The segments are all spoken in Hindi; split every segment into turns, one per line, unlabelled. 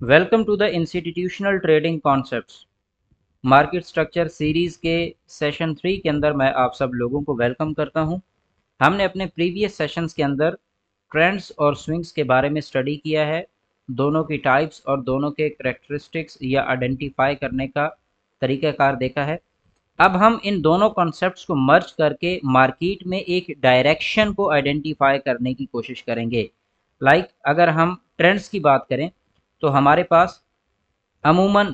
Welcome to the institutional trading concepts market structure series के सेशन 3 के अंदर मैं आप सब लोगों को वेलकम करता हूं। हमने अपने प्रीवियस सेशंस के अंदर ट्रेंड्स और स्विंग्स के बारे में स्टडी किया है, दोनों की टाइप्स और दोनों के करेक्टरिस्टिक्स या आइडेंटिफाई करने का तरीक़ाकार देखा है। अब हम इन दोनों कॉन्सेप्ट्स को मर्ज करके मार्केट में एक डायरेक्शन को आइडेंटिफाई करने की कोशिश करेंगे। अगर हम ट्रेंड्स की बात करें तो हमारे पास अमूमन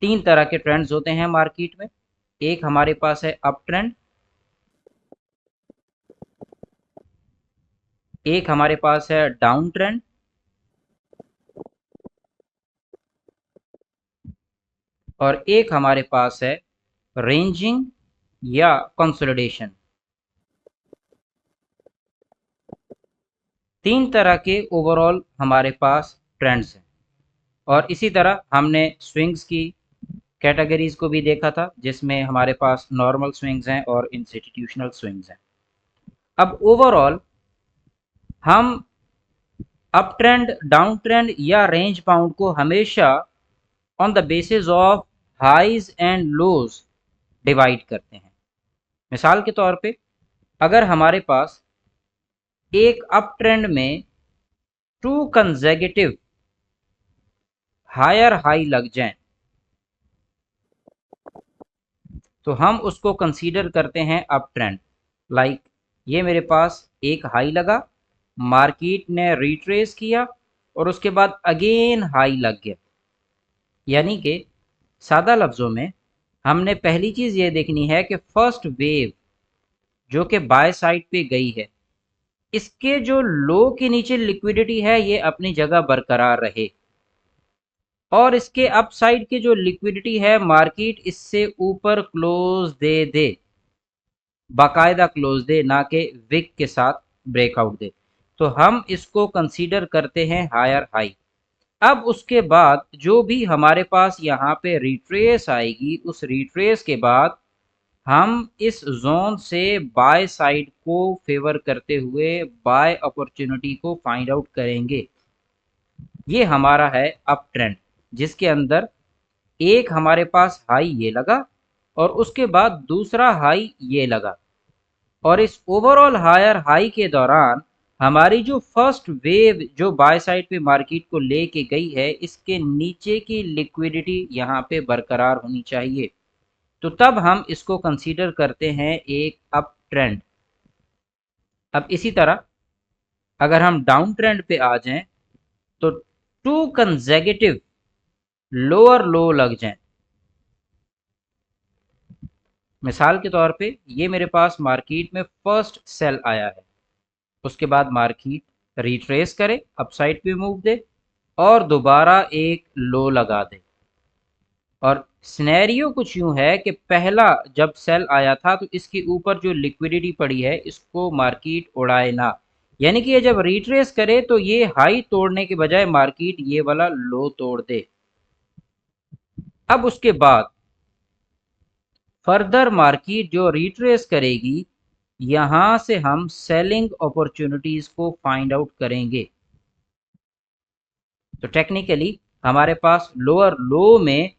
3 तरह के ट्रेंड्स होते हैं मार्केट में। एक हमारे पास है अप ट्रेंड, एक हमारे पास है डाउन ट्रेंड और एक हमारे पास है रेंजिंग या कंसोलिडेशन। 3 तरह के ओवरऑल हमारे पास ट्रेंड्स हैं और इसी तरह हमने स्विंग्स की कैटेगरीज को भी देखा था, जिसमें हमारे पास नॉर्मल स्विंग्स हैं और इंस्टीट्यूशनल स्विंग्स हैं। अब ओवरऑल हम अप ट्रेंड, डाउन ट्रेंड या रेंज बाउंड को हमेशा on the basis of highs and lows divide करते हैं। मिसाल के तौर पे अगर हमारे पास एक अप ट्रेंड में 2 कंसेक्यूटिव हायर हाई लग जाएं तो हम उसको कंसीडर करते हैं अप ट्रेंड। ये मेरे पास एक हाई लगा, मार्केट ने रिट्रेस किया और उसके बाद अगेन हाई लग गया। यानी कि सादा लफ्ज़ों में हमने पहली चीज़ ये देखनी है कि फर्स्ट वेव जो कि बाय साइड पे गई है, इसके जो लो के नीचे लिक्विडिटी है ये अपनी जगह बरकरार रहे और इसके अप साइड की जो लिक्विडिटी है मार्केट इससे ऊपर क्लोज दे दे, बाकायदा क्लोज दे, ना कि विक के साथ ब्रेकआउट दे, तो हम इसको कंसीडर करते हैं हायर हाई। अब उसके बाद जो भी हमारे पास यहाँ पे रिट्रेस आएगी, उस रिट्रेस के बाद हम इस जोन से बाय साइड को फेवर करते हुए बाय अपॉर्चुनिटी को फाइंड आउट करेंगे। ये हमारा है अप ट्रेंड, जिसके अंदर एक हमारे पास हाई ये लगा और उसके बाद दूसरा हाई ये लगा और इस ओवरऑल हायर हाई के दौरान हमारी जो फर्स्ट वेव जो बाय साइड पे मार्केट को लेके गई है, इसके नीचे की लिक्विडिटी यहाँ पे बरकरार होनी चाहिए, तो तब हम इसको कंसीडर करते हैं एक अप ट्रेंड। अब इसी तरह अगर हम डाउन ट्रेंड पे आ जाएं तो 2 कंसेक्यूटिव लोअर लो लग जाएं। मिसाल के तौर पे ये मेरे पास मार्केट में फर्स्ट सेल आया है, उसके बाद मार्केट रिट्रेस करे, अपसाइड पे मूव दे और दोबारा एक लो लगा दे। और सिनेरियो कुछ यूं है कि पहला जब सेल आया था तो इसके ऊपर जो लिक्विडिटी पड़ी है इसको मार्केट उड़ाए ना, यानी कि ये जब रिट्रेस करे तो ये हाई तोड़ने के बजाय मार्केट ये वाला लो तोड़ दे। अब उसके बाद फर्दर मार्केट जो रिट्रेस करेगी, यहां से हम सेलिंग अपॉर्चुनिटीज को फाइंड आउट करेंगे। तो टेक्निकली हमारे पास लोअर लो में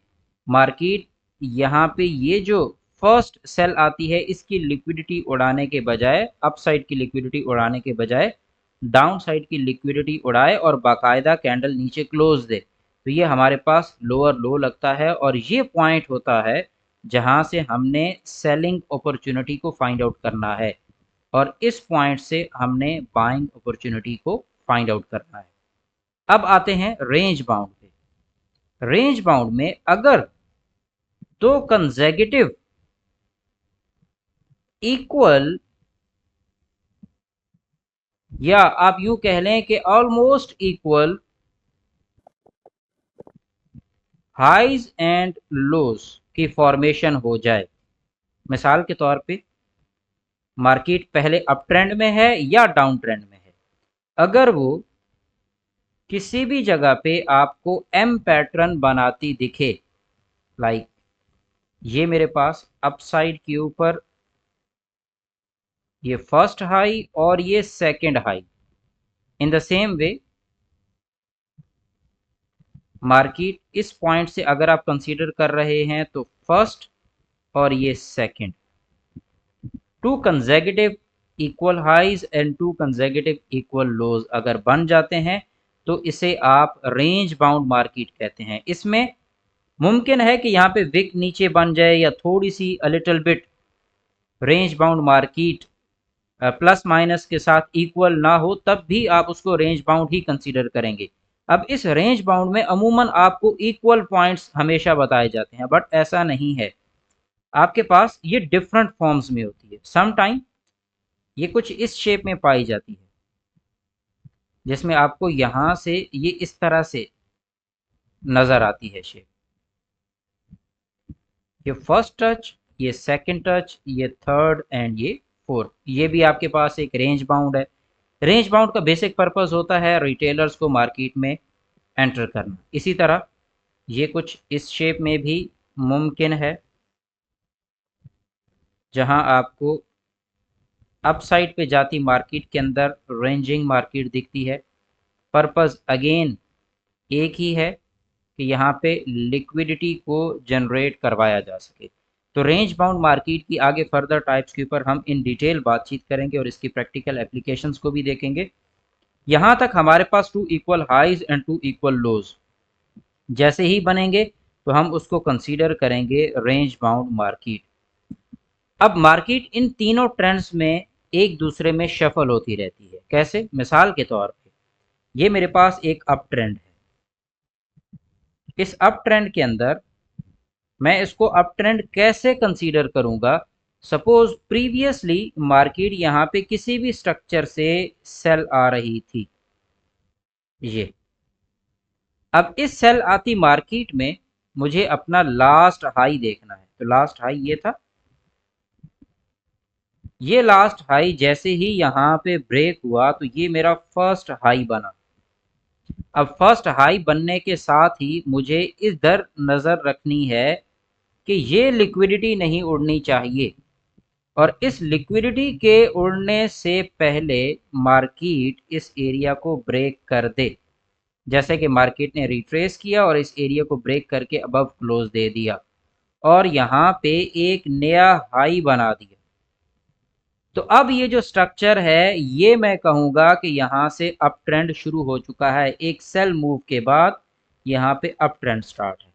मार्केट यहाँ पे ये जो फर्स्ट सेल आती है इसकी लिक्विडिटी उड़ाने के बजाय, अप साइड की लिक्विडिटी उड़ाने के बजाय डाउन साइड की लिक्विडिटी उड़ाए और बाकायदा कैंडल नीचे क्लोज दे, तो ये हमारे पास लोअर लो लगता है और ये पॉइंट होता है जहां से हमने सेलिंग अपॉर्चुनिटी को फाइंड आउट करना है और इस पॉइंट से हमने बाइंग अपॉर्चुनिटी को फाइंड आउट करना है। अब आते हैं रेंज बाउंड पे। रेंज बाउंड में अगर 2 कंसेक्यूटिव इक्वल या आप यूं कह लें कि almost equal highs and lows की फॉर्मेशन हो जाए, मिसाल के तौर पे मार्केट पहले अप ट्रेंड में है या डाउन ट्रेंड में है, अगर वो किसी भी जगह पे आपको एम पैटर्न बनाती दिखे, लाइक ये मेरे पास अप साइड के ऊपर ये फर्स्ट हाई और ये second high, in the same way market इस पॉइंट से अगर आप कंसीडर कर रहे हैं तो फर्स्ट और ये second, two consecutive equal highs and two consecutive equal lows अगर बन जाते हैं तो इसे आप रेंज बाउंड मार्केट कहते हैं। इसमें मुमकिन है कि यहाँ पे विक नीचे बन जाए या थोड़ी सी a little bit range bound market plus minus के साथ इक्वल ना हो, तब भी आप उसको रेंज बाउंड ही कंसीडर करेंगे। अब इस रेंज बाउंड में अमूमन आपको इक्वल पॉइंट्स हमेशा बताए जाते हैं, बट ऐसा नहीं है। आपके पास ये डिफरेंट फॉर्म्स में होती है। सम टाइम ये कुछ इस शेप में पाई जाती है, जिसमें आपको यहां से ये इस तरह से नजर आती है शेप। ये फर्स्ट टच, ये सेकंड टच, ये थर्ड एंड ये फोर्थ। ये भी आपके पास एक रेंज बाउंड है। रेंज बाउंड का बेसिक पर्पस होता है रिटेलर्स को मार्केट में एंटर करना। इसी तरह ये कुछ इस शेप में भी मुमकिन है, जहां आपको अप साइड पे जाती मार्केट के अंदर रेंजिंग मार्केट दिखती है। पर्पस अगेन एक ही है कि यहाँ पे लिक्विडिटी को जनरेट करवाया जा सके। तो रेंज बाउंड मार्केट की आगे फर्दर टाइप्स के ऊपर हम इन डिटेल बातचीत करेंगे और इसकी प्रैक्टिकल एप्लीकेशंस को भी देखेंगे। यहाँ तक हमारे पास two equal highs and two equal lows जैसे ही बनेंगे तो हम उसको कंसीडर करेंगे रेंज बाउंड मार्केट। अब मार्केट इन तीनों ट्रेंड्स में एक दूसरे में शफल होती रहती है। कैसे? मिसाल के तौर पे ये मेरे पास एक अप ट्रेंड है। इस अप ट्रेंड के अंदर मैं इसको अप ट्रेंड कैसे कंसीडर करूंगा? सपोज प्रीवियसली मार्केट यहाँ पे किसी भी स्ट्रक्चर से सेल आ रही थी, ये अब इस सेल आती मार्केट में मुझे अपना लास्ट हाई देखना है। तो लास्ट हाई ये था। ये लास्ट हाई जैसे ही यहाँ पे ब्रेक हुआ तो ये मेरा फर्स्ट हाई बना। अब फर्स्ट हाई बनने के साथ ही मुझे इधर नजर रखनी है कि ये लिक्विडिटी नहीं उड़नी चाहिए, और इस लिक्विडिटी के उड़ने से पहले मार्केट इस एरिया को ब्रेक कर दे। जैसे कि मार्केट ने रिट्रेस किया और इस एरिया को ब्रेक करके अबव क्लोज दे दिया और यहाँ पे एक नया हाई बना दिया। तो अब ये जो स्ट्रक्चर है ये मैं कहूंगा कि यहाँ से अप ट्रेंड शुरू हो चुका है। एक सेल मूव के बाद यहाँ पे अप ट्रेंड स्टार्ट है।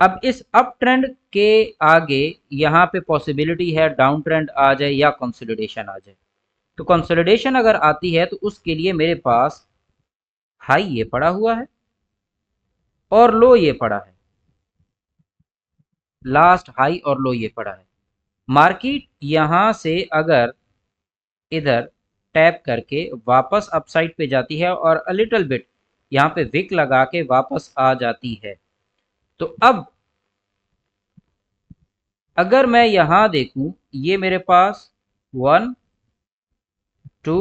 अब इस अप ट्रेंड के आगे यहाँ पे पॉसिबिलिटी है डाउन ट्रेंड आ जाए या कंसोलिडेशन आ जाए। तो कंसोलिडेशन अगर आती है तो उसके लिए मेरे पास हाई ये पड़ा हुआ है और लो ये पड़ा है, लास्ट हाई और लो ये पड़ा है। मार्केट यहां से अगर इधर टैप करके वापस अपसाइड पे जाती है और अ लिटिल बिट यहाँ पे विक लगा के वापस आ जाती है, तो अब अगर मैं यहां देखूं, ये मेरे पास 1 2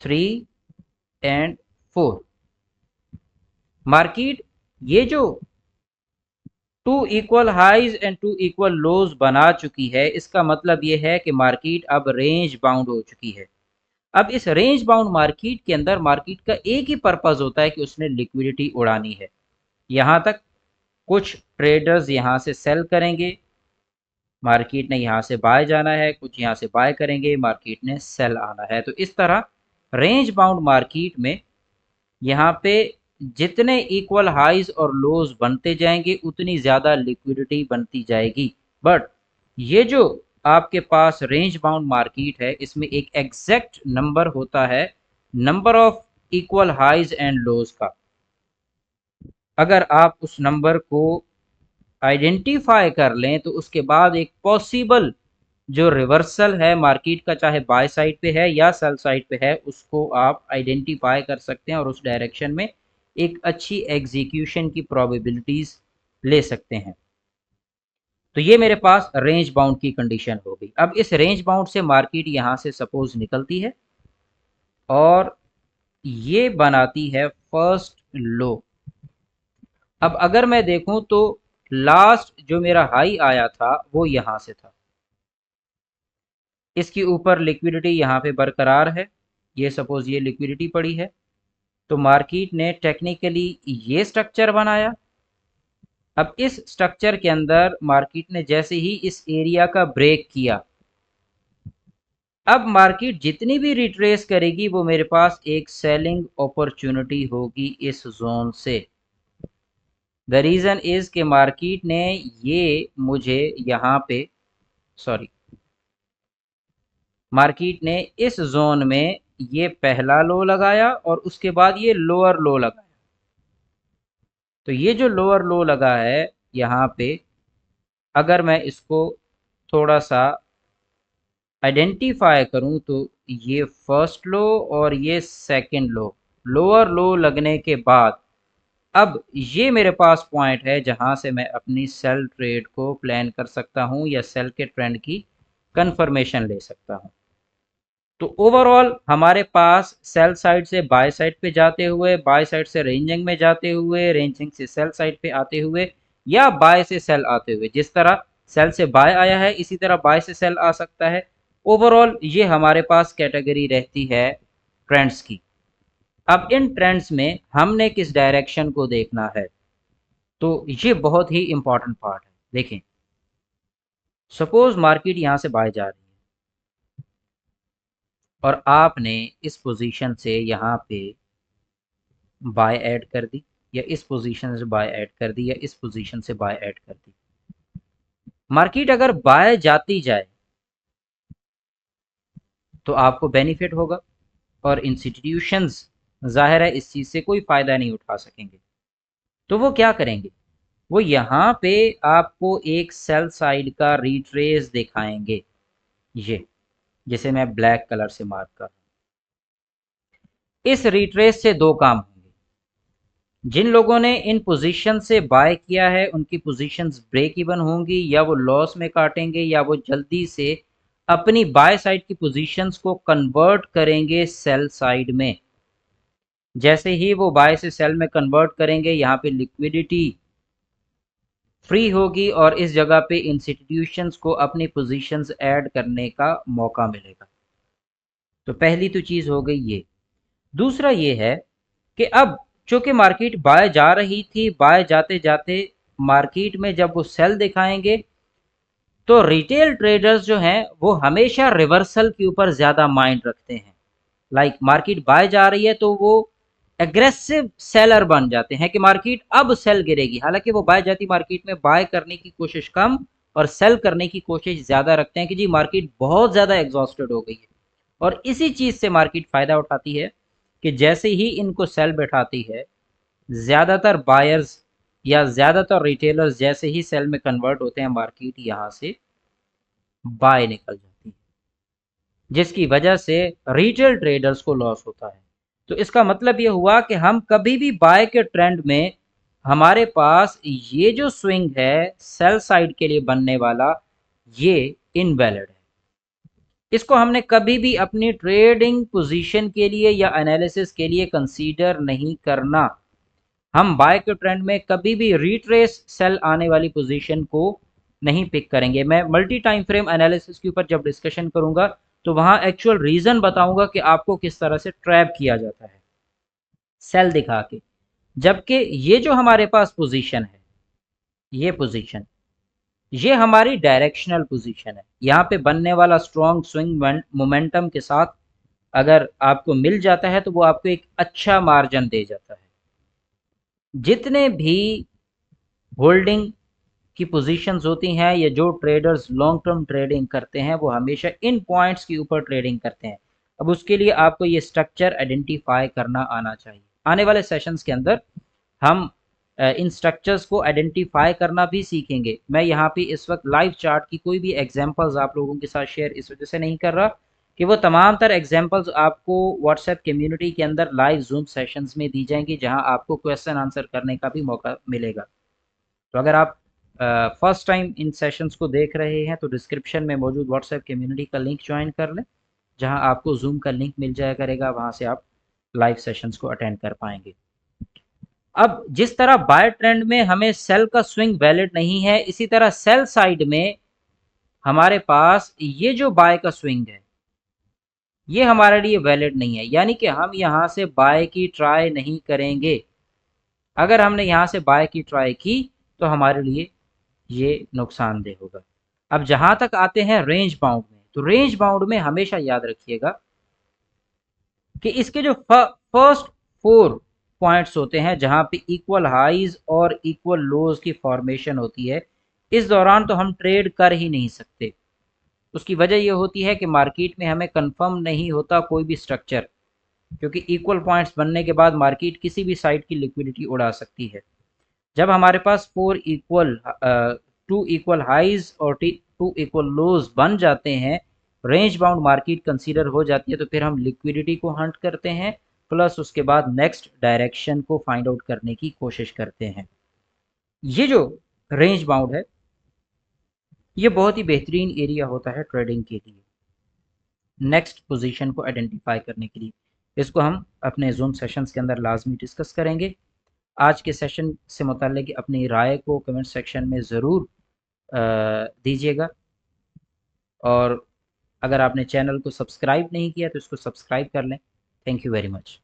3 एंड 4 मार्केट ये जो two equal highs and two equal lows बना चुकी है, इसका मतलब ये है कि मार्केट अब रेंज बाउंड हो चुकी है। अब इस रेंज बाउंड मार्केट के अंदर मार्केट का एक ही पर्पज होता है कि उसने लिक्विडिटी उड़ानी है। यहां तक कुछ ट्रेडर्स यहां से सेल करेंगे, मार्केट ने यहां से बाय जाना है, कुछ यहां से बाय करेंगे, मार्केट ने सेल आना है। तो इस तरह रेंज बाउंड मार्केट में यहाँ पे जितने इक्वल हाइज और लोज बनते जाएंगे उतनी ज्यादा लिक्विडिटी बनती जाएगी। बट ये जो आपके पास रेंज बाउंड मार्केट है, इसमें एक एग्जैक्ट नंबर होता है, number of equal highs and lows का। अगर आप उस नंबर को आइडेंटिफाई कर लें तो उसके बाद एक पॉसिबल जो रिवर्सल है मार्केट का, चाहे बाय साइड पे है या सेल साइड पे है, उसको आप आइडेंटिफाई कर सकते हैं और उस डायरेक्शन में एक अच्छी एग्जीक्यूशन की प्रोबेबिलिटीज ले सकते हैं। तो ये मेरे पास रेंज बाउंड की कंडीशन हो गई। अब इस रेंज बाउंड से मार्केट यहां से सपोज निकलती है और ये बनाती है फर्स्ट लो। अब अगर मैं देखूं तो लास्ट जो मेरा हाई आया था वो यहां से था, इसके ऊपर लिक्विडिटी यहाँ पे बरकरार है, ये सपोज ये लिक्विडिटी पड़ी है। तो मार्केट ने टेक्निकली ये स्ट्रक्चर बनाया। अब इस स्ट्रक्चर के अंदर मार्केट ने जैसे ही इस एरिया का ब्रेक किया, अब मार्केट जितनी भी रिट्रेस करेगी वो मेरे पास एक सेलिंग अपॉर्चुनिटी होगी इस जोन से। द रीज़न इज़ कि मार्केट ने ये मुझे यहाँ पे मार्केट ने इस जोन में ये पहला लो लगाया और उसके बाद ये लोअर लो लगाया। तो ये जो लोअर लो लगा है यहाँ पे, अगर मैं इसको थोड़ा सा आइडेंटिफाई करूं तो ये फर्स्ट लो और ये सेकंड लो, लोअर लो लगने के बाद अब ये मेरे पास पॉइंट है जहां से मैं अपनी सेल ट्रेड को प्लान कर सकता हूं या सेल के ट्रेंड की कंफर्मेशन ले सकता हूं। तो ओवरऑल हमारे पास सेल साइड से बाय साइड पे जाते हुए, बाय साइड से रेंजिंग में जाते हुए, रेंजिंग से सेल साइड पे आते हुए, या बाय से सेल आते हुए, जिस तरह सेल से बाय आया है इसी तरह बाय से सेल आ सकता है। ओवरऑल ये हमारे पास कैटेगरी रहती है ट्रेंड्स की। अब इन ट्रेंड्स में हमने किस डायरेक्शन को देखना है, तो ये बहुत ही इंपॉर्टेंट पार्ट है। देखें, सपोज मार्केट यहां से बाय जा रही है और आपने इस पोजीशन से यहाँ पे बाय ऐड कर दी, या इस पोजीशन से बाय ऐड कर दी, या इस पोजीशन से बाय ऐड कर दी। मार्केट अगर बाय जाती जाए तो आपको बेनिफिट होगा और इंस्टीट्यूशंस जाहिर है इस चीज़ से कोई फ़ायदा नहीं उठा सकेंगे। तो वो क्या करेंगे, वो यहाँ पे आपको एक सेल साइड का रिट्रेस दिखाएंगे, ये जिसे मैं ब्लैक कलर से मार्क कर रहा हूं। इस रिट्रेस से दो काम होंगे, जिन लोगों ने इन पोजीशन से बाय किया है उनकी पोजीशंस ब्रेक इवन होंगी, या वो लॉस में काटेंगे, या वो जल्दी से अपनी बाय साइड की पोजीशंस को कन्वर्ट करेंगे सेल साइड में। जैसे ही वो बाय से सेल में कन्वर्ट करेंगे, यहाँ पे लिक्विडिटी फ्री होगी और इस जगह पे इंस्टीट्यूशंस को अपनी पोजीशंस ऐड करने का मौका मिलेगा। तो पहली तो चीज़ हो गई ये। दूसरा ये है कि अब चूंकि मार्केट बाय जा रही थी, बाय जाते जाते मार्केट में जब वो सेल दिखाएंगे तो रिटेल ट्रेडर्स जो हैं वो हमेशा रिवर्सल के ऊपर ज़्यादा माइंड रखते हैं। लाइक मार्केट बाय जा रही है तो वो एग्रेसिव सेलर बन जाते हैं कि मार्केट अब सेल गिरेगी, हालांकि वो बाय जाती मार्केट में बाय करने की कोशिश कम और सेल करने की कोशिश ज़्यादा रखते हैं कि जी मार्केट बहुत ज़्यादा एग्जॉस्टेड हो गई है। और इसी चीज़ से मार्केट फ़ायदा उठाती है कि जैसे ही इनको सेल बैठाती है, ज़्यादातर बायर्स या ज़्यादातर रिटेलर्स जैसे ही सेल में कन्वर्ट होते हैं मार्केट यहाँ से बाय निकल जाती है, जिसकी वजह से रिटेल ट्रेडर्स को लॉस होता है। तो इसका मतलब ये हुआ कि हम कभी भी बाय के ट्रेंड में हमारे पास ये जो स्विंग है सेल साइड के लिए बनने वाला, ये इनवैलिड है। इसको हमने कभी भी अपनी ट्रेडिंग पोजीशन के लिए या एनालिसिस के लिए कंसीडर नहीं करना। हम बाय के ट्रेंड में कभी भी रिट्रेस सेल आने वाली पोजीशन को नहीं पिक करेंगे। मैं मल्टी टाइम फ्रेम एनालिसिस के ऊपर जब डिस्कशन करूंगा तो वहां एक्चुअल रीजन बताऊंगा कि आपको किस तरह से ट्रैप किया जाता है सेल दिखा के। जबकि ये जो हमारे पास पोजीशन है, ये पोजीशन, ये हमारी डायरेक्शनल पोजीशन है। यहाँ पे बनने वाला स्ट्रॉन्ग स्विंग मोमेंटम के साथ अगर आपको मिल जाता है तो वो आपको एक अच्छा मार्जिन दे जाता है। जितने भी होल्डिंग की पोजीशंस होती हैं या जो ट्रेडर्स लॉन्ग टर्म ट्रेडिंग करते हैं वो हमेशा इन पॉइंट्स के ऊपर ट्रेडिंग करते हैं। अब उसके लिए आपको ये स्ट्रक्चर आइडेंटिफाई करना आना चाहिए। आने वाले सेशंस के अंदर हम इन स्ट्रक्चर्स को आइडेंटिफाई करना भी सीखेंगे। मैं यहाँ पे इस वक्त लाइव चार्ट की कोई भी एग्जांपल्स आप लोगों के साथ शेयर इस वजह से नहीं कर रहा कि वो तमाम तर एग्जांपल्स आपको व्हाट्सएप कम्युनिटी के अंदर लाइव जूम सेशंस में दी जाएंगी, जहां आपको क्वेश्चन आंसर करने का भी मौका मिलेगा। तो अगर आप फर्स्ट टाइम इन सेशंस को देख रहे हैं तो डिस्क्रिप्शन में मौजूद व्हाट्सएप कम्युनिटी का लिंक ज्वाइन कर लें, जहां आपको जूम का लिंक मिल जाया करेगा, वहां से आप लाइव सेशंस को अटेंड कर पाएंगे। अब जिस तरह बाय ट्रेंड में हमें सेल का स्विंग वैलिड नहीं है, इसी तरह सेल साइड में हमारे पास ये जो बाय का स्विंग है ये हमारे लिए वैलिड नहीं है, यानी कि हम यहाँ से बाय की ट्राई नहीं करेंगे। अगर हमने यहाँ से बाय की ट्राई की तो हमारे लिए ये नुकसानदेह होगा। अब जहाँ तक आते हैं रेंज बाउंड में, तो रेंज बाउंड में हमेशा याद रखिएगा कि इसके जो फर्स्ट 4 पॉइंट्स होते हैं जहाँ पे इक्वल हाइज और इक्वल लोज की फॉर्मेशन होती है, इस दौरान तो हम ट्रेड कर ही नहीं सकते। उसकी वजह ये होती है कि मार्केट में हमें कंफर्म नहीं होता कोई भी स्ट्रक्चर, क्योंकि इक्वल पॉइंट्स बनने के बाद मार्केट किसी भी साइड की लिक्विडिटी उड़ा सकती है। जब हमारे पास 2 इक्वल हाइज और 2 इक्वल लोज बन जाते हैं, रेंज बाउंड मार्केट कंसीडर हो जाती है, तो फिर हम लिक्विडिटी को हंट करते हैं, प्लस उसके बाद नेक्स्ट डायरेक्शन को फाइंड आउट करने की कोशिश करते हैं। ये जो रेंज बाउंड है, ये बहुत ही बेहतरीन एरिया होता है ट्रेडिंग के लिए, नेक्स्ट पोजीशन को आइडेंटिफाई करने के लिए। इसको हम अपने जूम सेशंस के अंदर लाजमी डिस्कस करेंगे। आज के सेशन से मुताल्लिक अपनी राय को कमेंट सेक्शन में ज़रूर दीजिएगा, और अगर आपने चैनल को सब्सक्राइब नहीं किया तो इसको सब्सक्राइब कर लें। Thank you very much.